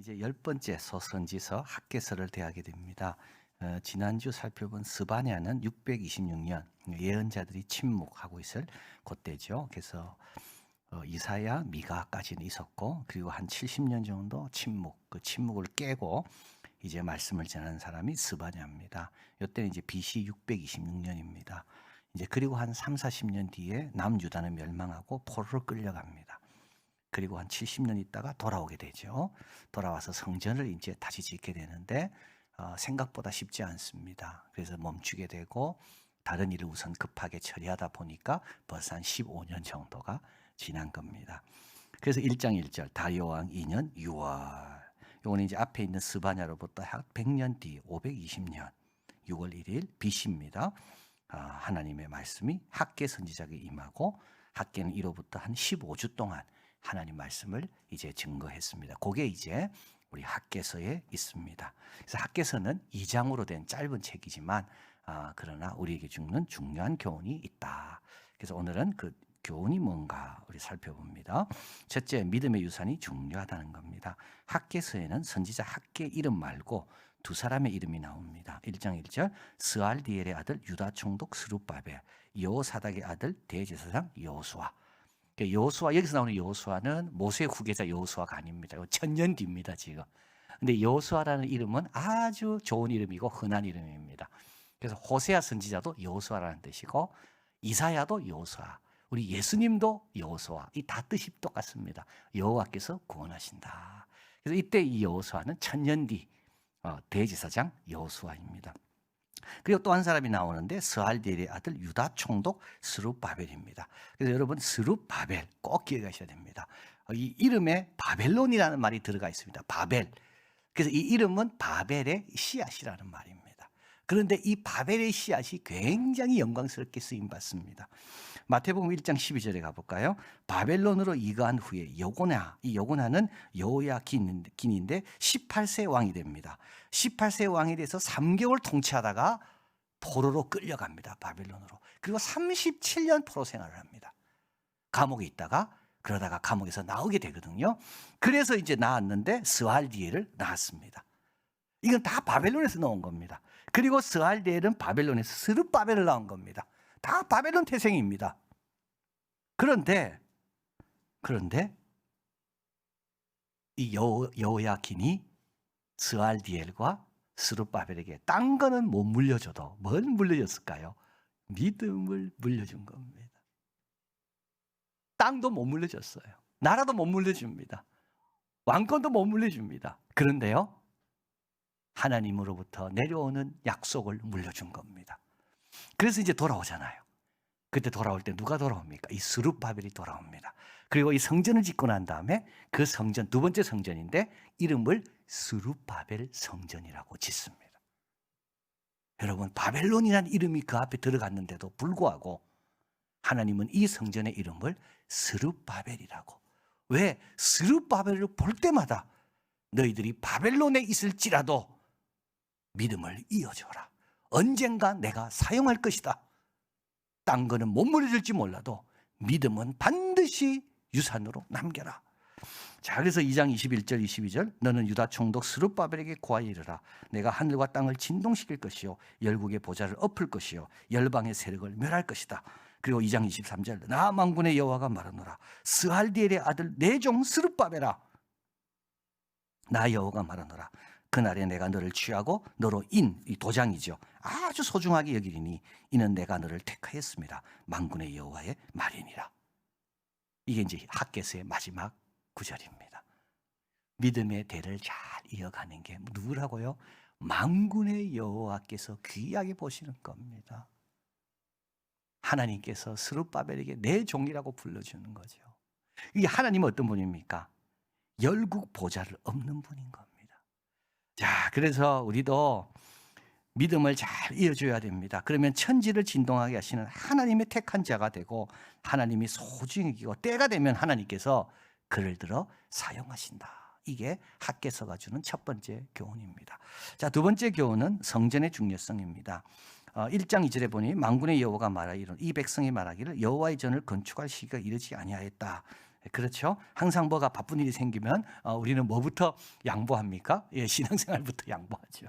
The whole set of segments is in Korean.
이제 10번째 소선지서 학개서를 대하게 됩니다. 지난주 살펴본 스바냐는 626년 예언자들이 침묵하고 있을 그때죠. 그래서 이사야, 미가까지는 있었고, 그리고 한 70년 정도 그 침묵을 깨고 이제 말씀을 전하는 사람이 스바냐입니다. 이때는 이제 BC 626년입니다. 이제 그리고 한 3, 40년 뒤에 남유다는 멸망하고 포로로 끌려갑니다. 그리고 한 70년 있다가 돌아오게 되죠. 돌아와서 성전을 이제 다시 짓게 되는데 생각보다 쉽지 않습니다. 그래서 멈추게 되고 다른 일을 우선 급하게 처리하다 보니까 벌써 한 15년 정도가 지난 겁니다. 그래서 1장 1절 다리오 왕 2년 6월, 요거는 이제 앞에 있는 스바냐로부터 약 100년 뒤 520년 6월 1일 BC입니다. 하나님의 말씀이 학개 선지자에게 임하고, 학개는 이로부터 한 15주 동안 하나님 말씀을 이제 증거했습니다. 그게 이제 우리 학개서에 있습니다. 그래서 학개서는 2장으로 된 짧은 책이지만 그러나 우리에게 주는 중요한 교훈이 있다. 그래서 오늘은 그 교훈이 뭔가 우리 살펴봅니다. 첫째, 믿음의 유산이 중요하다는 겁니다. 학개서에는 선지자 학개 이름 말고 두 사람의 이름이 나옵니다. 1장 1절 스알디엘의 아들 유다 총독 스룹바벨, 여호사닥의 아들 대제사장 여호수아. 여호수아, 여기서 나오는 여호수아는 모세 후계자 여호수아가 아닙니다. 1000년 뒤입니다, 지금. 근데 여호수아라는 이름은 아주 좋은 이름이고 흔한 이름입니다. 그래서 호세아 선지자도 여호수아라는 뜻이고, 이사야도 여호수아, 우리 예수님도 여호수아, 이 다 뜻이 똑같습니다. 여호와께서 구원하신다. 그래서 이때 이 여호수아는 1000년 뒤 대제사장 여호수아입니다. 그리고 또 한 사람이 나오는데 스알디엘의 아들 유다 총독 스룹바벨입니다. 그래서 여러분 스룹바벨 꼭 기억하셔야 됩니다. 이 이름에 바벨론이라는 말이 들어가 있습니다. 바벨. 그래서 이 이름은 바벨의 씨앗이라는 말입니다. 그런데 이 바벨의 씨앗이 굉장히 영광스럽게 쓰임받습니다. 마태복음 1장 12절에 가볼까요? 바벨론으로 이거한 후에 여고나, 이 여고나는 여호야긴인데 18세 왕이 됩니다. 18세 왕이 돼서 3개월 통치하다가 포로로 끌려갑니다. 바벨론으로. 그리고 37년 포로 생활을 합니다. 감옥에 있다가 그러다가 감옥에서 나오게 되거든요. 그래서 이제 나왔는데 스알디엘을 낳았습니다. 이건 다 바벨론에서 나온 겁니다. 그리고 스알디엘은 바벨론에서 스룹바벨을 낳은 겁니다. 다 바벨론 태생입니다. 그런데 이 여호야긴이 스알디엘과 스룹바벨에게 딴 거는 못 물려줘도 뭘 물려줬을까요? 믿음을 물려준 겁니다. 땅도 못 물려줬어요. 나라도 못 물려줍니다. 왕권도 못 물려줍니다. 그런데요, 하나님으로부터 내려오는 약속을 물려준 겁니다. 그래서 이제 돌아오잖아요. 그때 돌아올 때 누가 돌아옵니까? 이 스룹바벨이 돌아옵니다. 그리고 이 성전을 짓고 난 다음에 그 성전, 두 번째 성전인데 이름을 스룹바벨 성전이라고 짓습니다. 여러분, 바벨론이라는 이름이 그 앞에 들어갔는데도 불구하고 하나님은 이 성전의 이름을 스룹바벨이라고. 왜? 스룹바벨을 볼 때마다 너희들이 바벨론에 있을지라도 믿음을 이어줘라. 언젠가 내가 사용할 것이다. 딴 거는 못 물려줄지 몰라도 믿음은 반드시 유산으로 남겨라. 자, 그래서 2장 21절 22절 너는 유다 총독 스룹바벨에게 고하여 이르라. 내가 하늘과 땅을 진동시킬 것이요 열국의 보좌를 엎을 것이요 열방의 세력을 멸할 것이다. 그리고 2장 23절 나 만군의 여호와가 말하노라. 스알디엘의 아들 내 종 스룹바벨아, 나 여호와가 말하노라. 그날에 내가 너를 취하고 너로 이 도장이죠, 아주 소중하게 여기리니 이는 내가 너를 택하였습니다. 만군의 여호와의 말이니라. 이게 이제 학개서의 마지막 구절입니다. 믿음의 대를 잘 이어가는 게 누구라고요? 만군의 여호와께서 귀하게 보시는 겁니다. 하나님께서 스룹바벨에게 내 종이라고 불러주는 거죠. 이게 하나님은 어떤 분입니까? 열국 보좌를 엎는 분인 겁니다. 자, 그래서 우리도 믿음을 잘 이어줘야 됩니다. 그러면 천지를 진동하게 하시는 하나님의 택한 자가 되고 하나님이 소중히 여기고 때가 되면 하나님께서 그를 들어 사용하신다. 이게 학개서가 주는 첫 번째 교훈입니다. 자, 두 번째 교훈은 성전의 중요성입니다. 1장 2절에 보니 만군의 여호와가 말하기를 이 백성이 말하기를 여호와의 전을 건축할 시기가 이르지 아니하였다. 그렇죠? 항상 뭐가 바쁜 일이 생기면 우리는 뭐부터 양보합니까? 예, 신앙생활부터 양보하죠.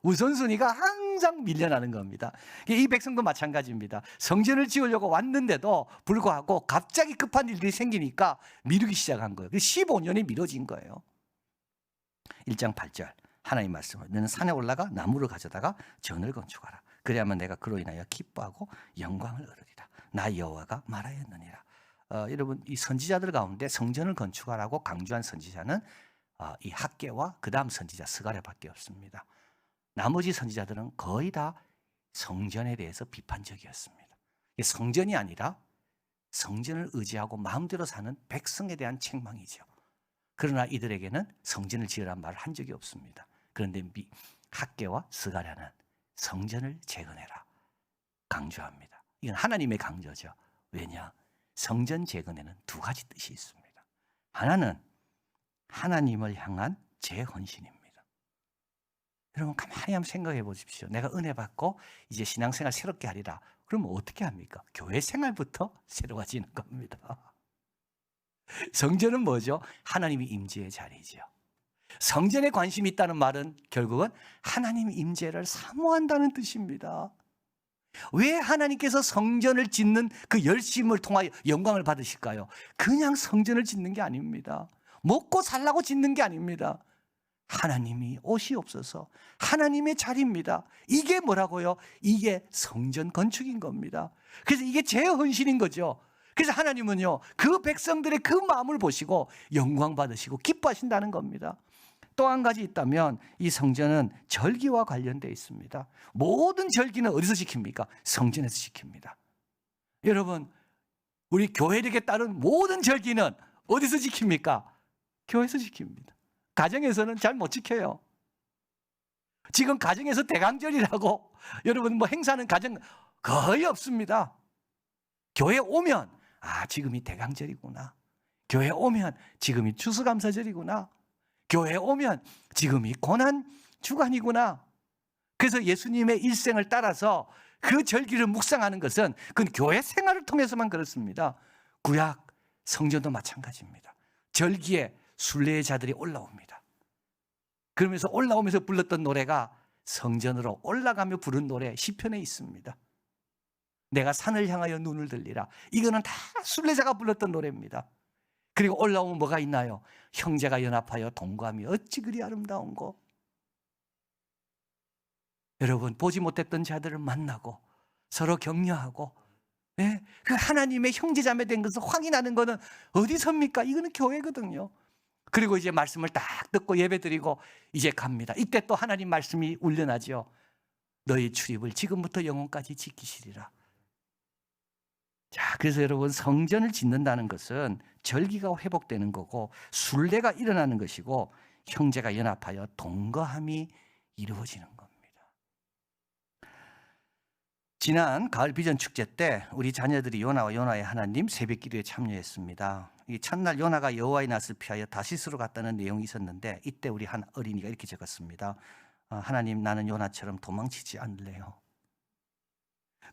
우선순위가 항상 밀려나는 겁니다. 이 백성도 마찬가지입니다. 성전을 지으려고 왔는데도 불구하고 갑자기 급한 일들이 생기니까 미루기 시작한 거예요. 15년이 미뤄진 거예요. 1장 8절 하나님 말씀을 너는 산에 올라가 나무를 가져다가 전을 건축하라. 그래야만 내가 그로 인하여 기뻐하고 영광을 얻으리라. 나 여호와가 말하였느니라. 여러분 이 선지자들 가운데 성전을 건축하라고 강조한 선지자는 이 학개와 그 다음 선지자 스가랴밖에 없습니다. 나머지 선지자들은 거의 다 성전에 대해서 비판적이었습니다. 성전이 아니라 성전을 의지하고 마음대로 사는 백성에 대한 책망이죠. 그러나 이들에게는 성전을 지으란 말을 한 적이 없습니다. 그런데 학개와 스가랴는 성전을 재건해라 강조합니다. 이건 하나님의 강조죠. 왜냐? 성전 재건에는 두 가지 뜻이 있습니다. 하나는 하나님을 향한 재헌신입니다. 여러분 가만히 한번 생각해 보십시오. 내가 은혜 받고 이제 신앙생활 새롭게 하리라. 그러면 어떻게 합니까? 교회 생활부터 새로워지는 겁니다. 성전은 뭐죠? 하나님의 임재의 자리죠. 성전에 관심이 있다는 말은 결국은 하나님의 임재를 사모한다는 뜻입니다. 왜 하나님께서 성전을 짓는 그 열심을 통하여 영광을 받으실까요? 그냥 성전을 짓는 게 아닙니다. 먹고 살라고 짓는 게 아닙니다. 하나님이 오시옵소서. 하나님의 자리입니다. 이게 뭐라고요? 이게 성전 건축인 겁니다. 그래서 이게 재헌신인 거죠. 그래서 하나님은요 그 백성들의 그 마음을 보시고 영광 받으시고 기뻐하신다는 겁니다. 또 한 가지 있다면 이 성전은 절기와 관련되어 있습니다. 모든 절기는 어디서 지킵니까? 성전에서 지킵니다. 여러분 우리 교회력에 따른 모든 절기는 어디서 지킵니까? 교회에서 지킵니다. 가정에서는 잘 못 지켜요. 지금 가정에서 대강절이라고 여러분 뭐 행사하는 가정 거의 없습니다. 교회 오면 지금이 대강절이구나. 교회 오면 지금이 추수감사절이구나. 교회 오면 지금이 고난 주간이구나. 그래서 예수님의 일생을 따라서 그 절기를 묵상하는 것은 그건 교회 생활을 통해서만 그렇습니다. 구약 성전도 마찬가지입니다. 절기에 순례의 자들이 올라옵니다. 그러면서 올라오면서 불렀던 노래가 성전으로 올라가며 부른 노래 시편에 있습니다. 내가 산을 향하여 눈을 들리라. 이거는 다 순례자가 불렀던 노래입니다. 그리고 올라오면 뭐가 있나요? 형제가 연합하여 동거하며 어찌 그리 아름다운고. 여러분 보지 못했던 자들을 만나고 서로 격려하고 그 하나님의 형제자매 된 것을 확인하는 것은 어디서입니까? 이거는 교회거든요. 그리고 이제 말씀을 딱 듣고 예배드리고 이제 갑니다. 이때 또 하나님 말씀이 울려나죠. 너희 출입을 지금부터 영원까지 지키시리라. 자, 그래서 여러분 성전을 짓는다는 것은 절기가 회복되는 거고 순례가 일어나는 것이고 형제가 연합하여 동거함이 이루어지는 겁니다. 지난 가을 비전 축제 때 우리 자녀들이 요나와 요나의 하나님 새벽 기도에 참여했습니다. 이 첫날 요나가 여호와의 낯을 피하여 다시스로 갔다는 내용이 있었는데 이때 우리 한 어린이가 이렇게 적었습니다. 하나님 나는 요나처럼 도망치지 않을래요.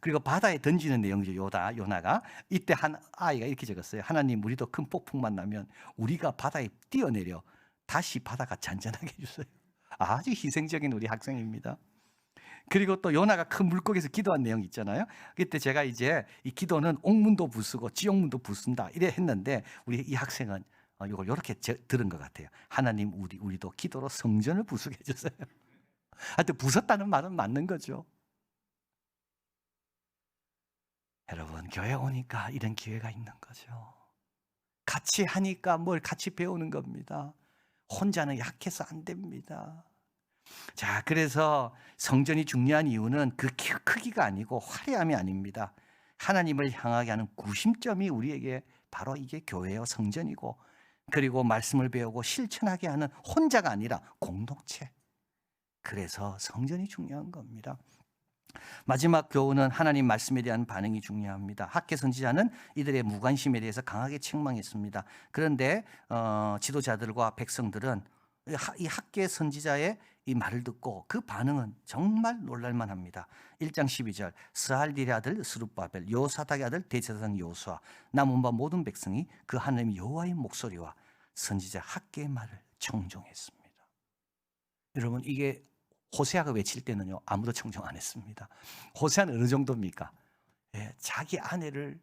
그리고 바다에 던지는 내용이죠. 요나가 이때 한 아이가 이렇게 적었어요. 하나님 우리도 큰 폭풍만 나면 우리가 바다에 뛰어내려 다시 바다가 잔잔하게 해주세요. 아주 희생적인 우리 학생입니다. 그리고 또 요나가 큰 물고기에서 기도한 내용 있잖아요. 그때 제가 이제 이 기도는 옥문도 부수고 지옥문도 부순다 이래 했는데 우리 이 학생은 이걸 이렇게 들은 것 같아요. 하나님 우리도 기도로 성전을 부수게 해주세요. 하여튼 부쉈다는 말은 맞는 거죠. 여러분 교회 오니까 이런 기회가 있는 거죠. 같이 하니까 뭘 같이 배우는 겁니다. 혼자는 약해서 안 됩니다. 자, 그래서 성전이 중요한 이유는 그 크기가 아니고 화려함이 아닙니다. 하나님을 향하게 하는 구심점이 우리에게 바로 이게 교회요 성전이고 그리고 말씀을 배우고 실천하게 하는 혼자가 아니라 공동체. 그래서 성전이 중요한 겁니다. 마지막 교훈은 하나님 말씀에 대한 반응이 중요합니다. 학개 선지자는 이들의 무관심에 대해서 강하게 책망했습니다. 그런데 지도자들과 백성들은 이 학개 선지자의 이 말을 듣고 그 반응은 정말 놀랄만합니다. 1장 12절 스알딜의 아들 스룹바벨 요사닥의 아들 대제사장 요수아 남은 바 모든 백성이 그 하나님 여호와의 목소리와 선지자 학개의 말을 청종했습니다. 여러분 이게 호세아가 외칠 때는요 아무도 청종 안 했습니다. 호세아는 어느 정도입니까? 자기 아내를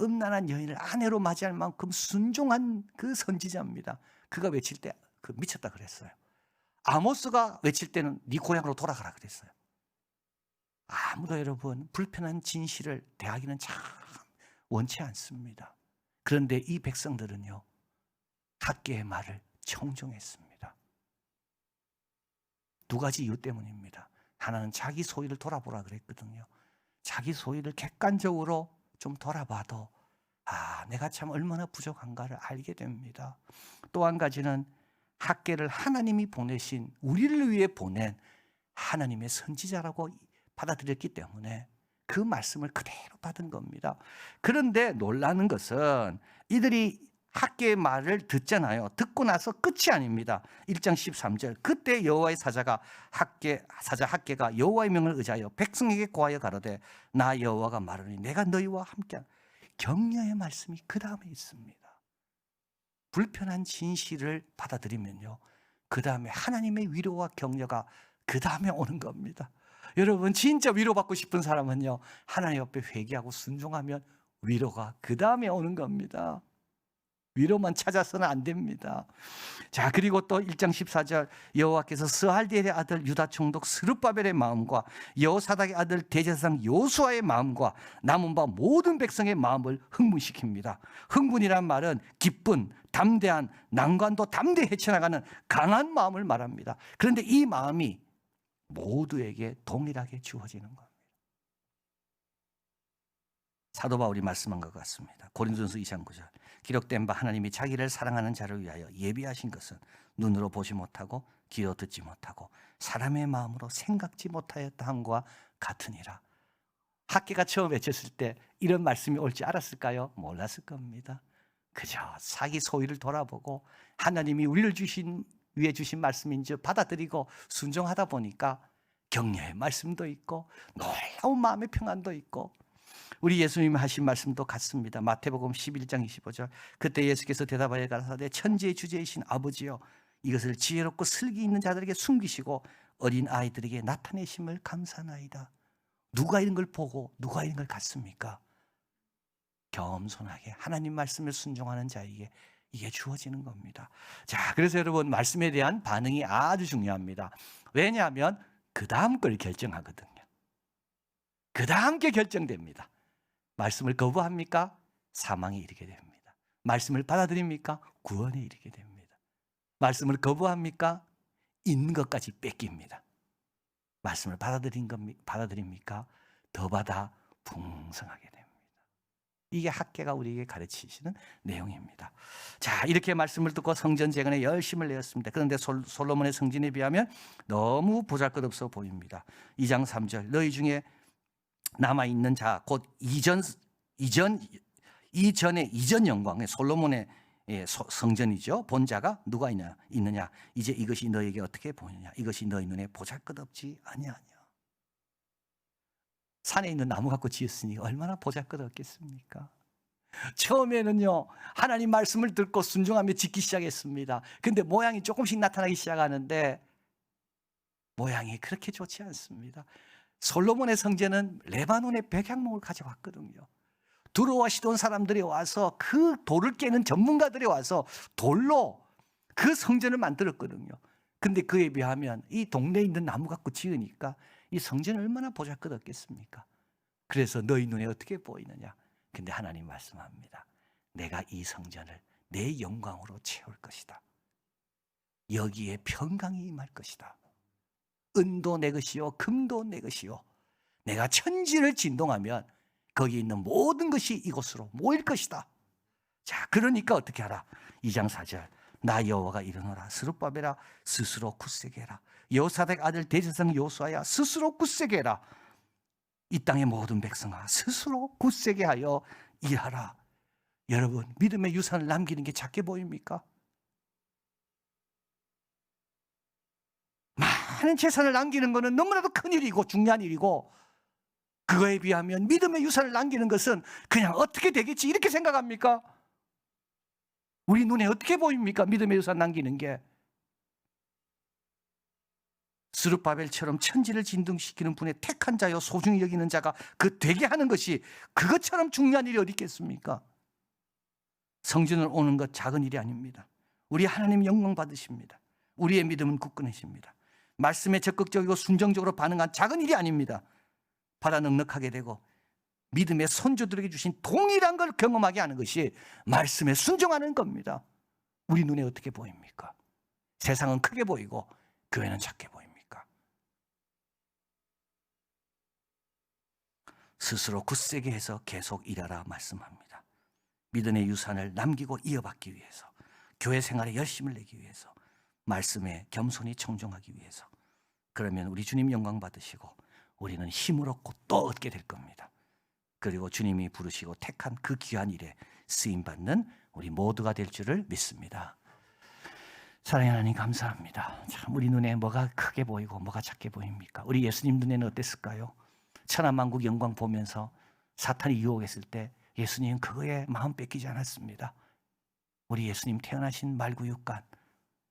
음란한 여인을 아내로 맞이할 만큼 순종한 그 선지자입니다. 그가 외칠 때 그 미쳤다 그랬어요. 아모스가 외칠 때는 네 고향으로 돌아가라 그랬어요. 아무도 여러분 불편한 진실을 대하기는 참 원치 않습니다. 그런데 이 백성들은요 학개의 말을 청종했습니다. 두 가지 이유 때문입니다. 하나는 자기 소유를 돌아보라 그랬거든요. 자기 소유를 객관적으로 좀 돌아봐도 내가 참 얼마나 부족한가를 알게 됩니다. 또 한 가지는 학개를 하나님이 보내신 우리를 위해 보낸 하나님의 선지자라고 받아들였기 때문에 그 말씀을 그대로 받은 겁니다. 그런데 놀라는 것은 이들이 학개의 말을 듣잖아요. 듣고 나서 끝이 아닙니다. 1장 13절 그때 여호와의 사자 학개가 여호와의 명을 의지하여 백성에게 고하여 가로되 나 여호와가 말하니 내가 너희와 함께 격려의 말씀이 그 다음에 있습니다. 불편한 진실을 받아들이면요 그 다음에 하나님의 위로와 격려가 그 다음에 오는 겁니다. 여러분 진짜 위로받고 싶은 사람은요 하나님 앞에 회개하고 순종하면 위로가 그 다음에 오는 겁니다. 위로만 찾아서는 안 됩니다. 자, 그리고 또 1장 14절 여호와께서 스알디엘의 아들 유다 총독 스룹바벨의 마음과 여호사닥의 아들 대제사장 요수아의 마음과 남은 바 모든 백성의 마음을 흥분시킵니다. 흥분이란 말은 기쁜, 담대한, 난관도 담대히 헤쳐나가는 강한 마음을 말합니다. 그런데 이 마음이 모두에게 동일하게 주어지는 겁니다. 사도 바울이 말씀한 것 같습니다. 고린도전서 2장 9절 기록된 바 하나님이 자기를 사랑하는 자를 위하여 예비하신 것은 눈으로 보지 못하고 귀로 듣지 못하고 사람의 마음으로 생각지 못하였다 함과 같으니라. 학개가 처음 외쳤을 때 이런 말씀이 올지 알았을까요? 몰랐을 겁니다. 그저 자기 소유를 돌아보고 하나님이 우리를 위해 주신 말씀인 줄 받아들이고 순종하다 보니까 격려의 말씀도 있고 놀라운 마음의 평안도 있고 우리 예수님이 하신 말씀도 같습니다. 마태복음 11장 25절 그때 예수께서 대답하여 가라사대 천지의 주제이신 아버지여 이것을 지혜롭고 슬기 있는 자들에게 숨기시고 어린 아이들에게 나타내심을 감사나이다. 누가 이런 걸 보고 누가 이런 걸 갖습니까? 겸손하게 하나님 말씀을 순종하는 자에게 이게 주어지는 겁니다. 자, 그래서 여러분 말씀에 대한 반응이 아주 중요합니다. 왜냐하면 그 다음 걸 결정하거든요. 그 다음 게 결정됩니다. 말씀을 거부합니까? 사망에 이르게 됩니다. 말씀을 받아들입니까? 구원에 이르게 됩니다. 말씀을 거부합니까? 있는 것까지 뺏깁니다. 말씀을 받아들입니까? 더 받아 풍성하게 됩니다. 이게 학개가 우리에게 가르치시는 내용입니다. 자, 이렇게 말씀을 듣고 성전 재건에 열심을 내었습니다. 그런데 솔로몬의 성전에 비하면 너무 보잘것없어 보입니다. 2장 3절 너희 중에 남아있는 자 곧 이전의 이전 영광의 솔로몬의 성전이죠. 본 자가 누가 있느냐 이제 이것이 너에게 어떻게 보이느냐 이것이 너희 눈에 보잘것없지 아니하냐. 산에 있는 나무 갖고 지었으니 얼마나 보잘것없겠습니까? 처음에는요 하나님 말씀을 듣고 순종하며 짓기 시작했습니다. 근데 모양이 조금씩 나타나기 시작하는데 모양이 그렇게 좋지 않습니다. 솔로몬의 성전은 레바논의 백향목을 가져왔거든요. 두로와 시돈 사람들이 와서 그 돌을 깨는 전문가들이 와서 돌로 그 성전을 만들었거든요. 근데 그에 비하면 이 동네에 있는 나무 갖고 지으니까 이 성전이 얼마나 보잘것없겠습니까? 그래서 너희 눈에 어떻게 보이느냐? 근데 하나님 말씀합니다. 내가 이 성전을 내 영광으로 채울 것이다. 여기에 평강이 임할 것이다. 은도 내 것이요 금도 내 것이요 내가 천지를 진동하면 거기 있는 모든 것이 이곳으로 모일 것이다. 자, 그러니까 어떻게 하라? 2장 4절 나 여호와가 이르노라 스룹바벨아 스스로 굳세게 해라. 여호사닥 아들 대제사장 요수아야 스스로 굳세게 해라. 이 땅의 모든 백성아 스스로 굳세게 하여 일하라. 여러분 믿음의 유산을 남기는 게 작게 보입니까? 하나님 재산을 남기는 것은 너무나도 큰 일이고 중요한 일이고, 그거에 비하면 믿음의 유산을 남기는 것은 그냥 어떻게 되겠지 이렇게 생각합니까? 우리 눈에 어떻게 보입니까? 믿음의 유산 남기는 게. 스룹바벨처럼 천지를 진동시키는 분의 택한 자요 소중히 여기는 자가 그 되게 하는 것이 그것처럼 중요한 일이 어디 있겠습니까? 성전을 오는 것 작은 일이 아닙니다. 우리 하나님 영광 받으십니다. 우리의 믿음은 굳건해집니다. 말씀에 적극적이고 순종적으로 반응한 작은 일이 아닙니다. 받아 넉넉하게 되고 믿음의 선조들에게 주신 동일한 걸 경험하게 하는 것이 말씀에 순종하는 겁니다. 우리 눈에 어떻게 보입니까? 세상은 크게 보이고 교회는 작게 보입니다. 스스로 굳세게 해서 계속 일하라 말씀합니다. 믿음의 유산을 남기고 이어받기 위해서, 교회 생활에 열심을 내기 위해서, 말씀에 겸손히 청종하기 위해서. 그러면 우리 주님 영광 받으시고 우리는 힘을 얻고 또 얻게 될 겁니다. 그리고 주님이 부르시고 택한 그 귀한 일에 쓰임받는 우리 모두가 될 줄을 믿습니다. 사랑하는 하나님 감사합니다. 참 우리 눈에 뭐가 크게 보이고 뭐가 작게 보입니까? 우리 예수님 눈에는 어땠을까요? 천하만국 영광 보면서 사탄이 유혹했을 때 예수님은 그거에 마음 뺏기지 않았습니다. 우리 예수님 태어나신 말구육간,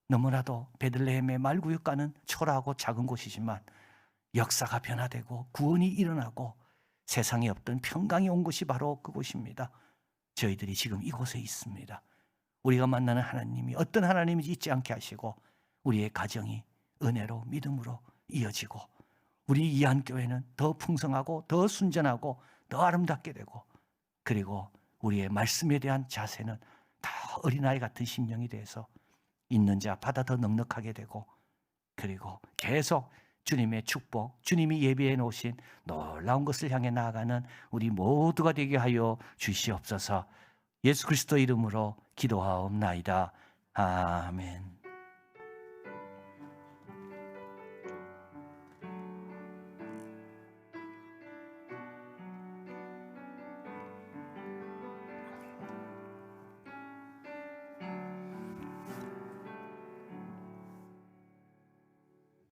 너무나도 베들레헴의 말구육간은 초라하고 작은 곳이지만 역사가 변화되고 구원이 일어나고 세상에 없던 평강이 온 곳이 바로 그곳입니다. 저희들이 지금 이곳에 있습니다. 우리가 만나는 하나님이 어떤 하나님인지 잊지 않게 하시고 우리의 가정이 은혜로 믿음으로 이어지고 우리 이한교회는 더 풍성하고 더 순전하고 더 아름답게 되고, 그리고 우리의 말씀에 대한 자세는 다 어린아이 같은 심령이 돼서 있는 자 받아 더 넉넉하게 되고, 그리고 계속 주님의 축복, 주님이 예비해 놓으신 놀라운 것을 향해 나아가는 우리 모두가 되게 하여 주시옵소서. 예수 그리스도 이름으로 기도하옵나이다. 아멘.